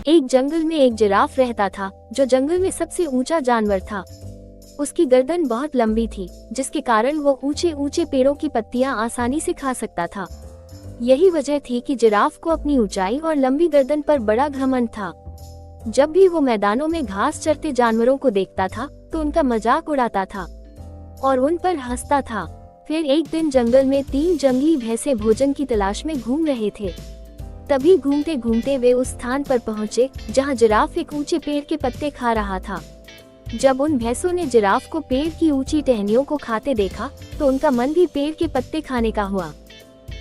एक जंगल में एक जिराफ रहता था, जो जंगल में सबसे ऊंचा जानवर था। उसकी गर्दन बहुत लंबी थी, जिसके कारण वो ऊंचे ऊंचे पेड़ों की पत्तियां आसानी से खा सकता था। यही वजह थी कि जिराफ को अपनी ऊंचाई और लंबी गर्दन पर बड़ा घमंड था। जब भी वो मैदानों में घास चरते जानवरों को देखता था, तो उनका मजाक उड़ाता था और उन पर हंसता था। फिर एक दिन जंगल में 3 जंगली भैंसे भोजन की तलाश में घूम रहे थे। तभी घूमते घूमते वे उस स्थान पर पहुंचे जहां जिराफ एक ऊंचे पेड़ के पत्ते खा रहा था। जब उन भैंसों ने जिराफ को पेड़ की ऊंची टहनियों को खाते देखा, तो उनका मन भी पेड़ के पत्ते खाने का हुआ।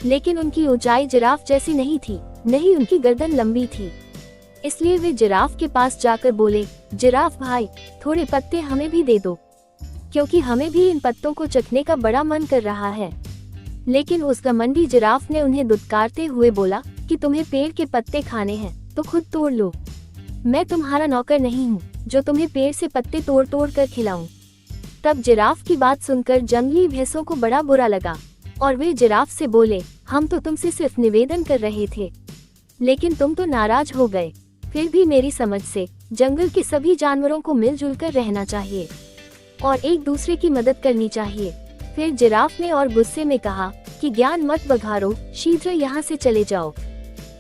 लेकिन उनकी ऊंचाई जिराफ जैसी नहीं थी, नहीं उनकी गर्दन लंबी थी। इसलिए वे जिराफ के पास जाकर बोले, जिराफ भाई, थोड़े पत्ते हमें भी दे दो, क्योंकि हमें भी इन पत्तों को चखने का बड़ा मन कर रहा है। लेकिन उस घमंडी जिराफ ने उन्हें दुत्कारते हुए बोला कि तुम्हें पेड़ के पत्ते खाने हैं तो खुद तोड़ लो। मैं तुम्हारा नौकर नहीं हूँ जो तुम्हें पेड़ से पत्ते तोड़ तोड़ कर खिलाऊं। तब जिराफ की बात सुनकर जंगली भैंसों को बड़ा बुरा लगा और वे जिराफ से बोले, हम तो तुमसे सिर्फ निवेदन कर रहे थे, लेकिन तुम तो नाराज हो गए। फिर भी मेरी समझ से जंगल के सभी जानवरों को मिलजुल कर रहना चाहिए और एक दूसरे की मदद करनी चाहिए। फिर जिराफ ने और गुस्से में कहा कि ज्ञान मत बघारो, शीघ्र यहाँ से चले जाओ।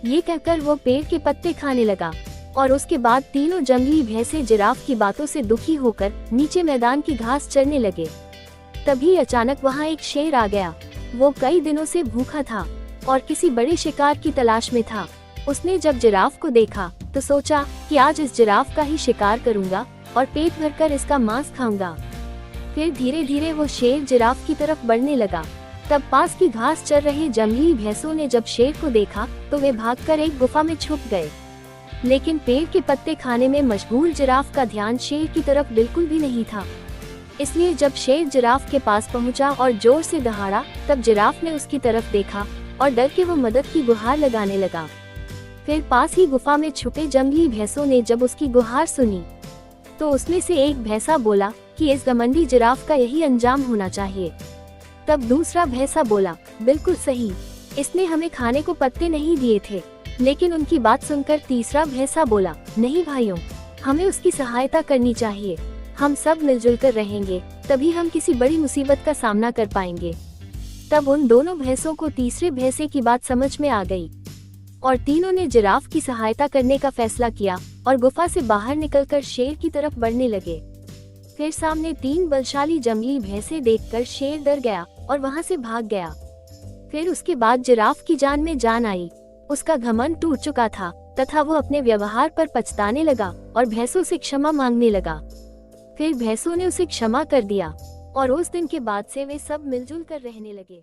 ये कहकर वो पेड़ के पत्ते खाने लगा और उसके बाद तीनों जंगली भैंसे जिराफ की बातों से दुखी होकर नीचे मैदान की घास चरने लगे। तभी अचानक वहाँ एक शेर आ गया। वो कई दिनों से भूखा था और किसी बड़े शिकार की तलाश में था। उसने जब जिराफ को देखा तो सोचा कि आज इस जिराफ का ही शिकार करूंगा और पेट भरकर इसका मांस खाऊंगा। फिर धीरे धीरे वो शेर जिराफ की तरफ बढ़ने लगा। तब पास की घास चर रहे जंगली भैंसों ने जब शेर को देखा तो वे भागकर एक गुफा में छुप गए। लेकिन पेड़ के पत्ते खाने में मशगूल जिराफ का ध्यान शेर की तरफ बिल्कुल भी नहीं था। इसलिए जब शेर जिराफ के पास पहुंचा और जोर से दहाड़ा, तब जिराफ ने उसकी तरफ देखा और डर के वो मदद की गुहार लगाने लगा। फिर पास ही गुफा में छुपे जंगली भैंसों ने जब उसकी गुहार सुनी, तो उसमें से एक भैंसा बोला कि इस घमंडी जिराफ का यही अंजाम होना चाहिए। तब दूसरा भैंसा बोला, बिल्कुल सही, इसने हमें खाने को पत्ते नहीं दिए थे। लेकिन उनकी बात सुनकर तीसरा भैंसा बोला, नहीं भाइयों, हमें उसकी सहायता करनी चाहिए। हम सब मिलजुल कर रहेंगे, तभी हम किसी बड़ी मुसीबत का सामना कर पाएंगे। तब उन दोनों भैंसों को तीसरे भैंसे की बात समझ में आ गई और तीनों ने जिराफ की सहायता करने का फैसला किया और गुफा से बाहर निकलकर शेर की तरफ बढ़ने लगे। फिर सामने 3 बलशाली जंगली भैंसे देखकर शेर डर गया और वहां से भाग गया। फिर उसके बाद जिराफ की जान में जान आई। उसका घमंड टूट चुका था तथा वो अपने व्यवहार पर पछताने लगा और भैंसों से क्षमा मांगने लगा। फिर भैंसों ने उसे क्षमा कर दिया और उस दिन के बाद से वे सब मिलजुल कर रहने लगे।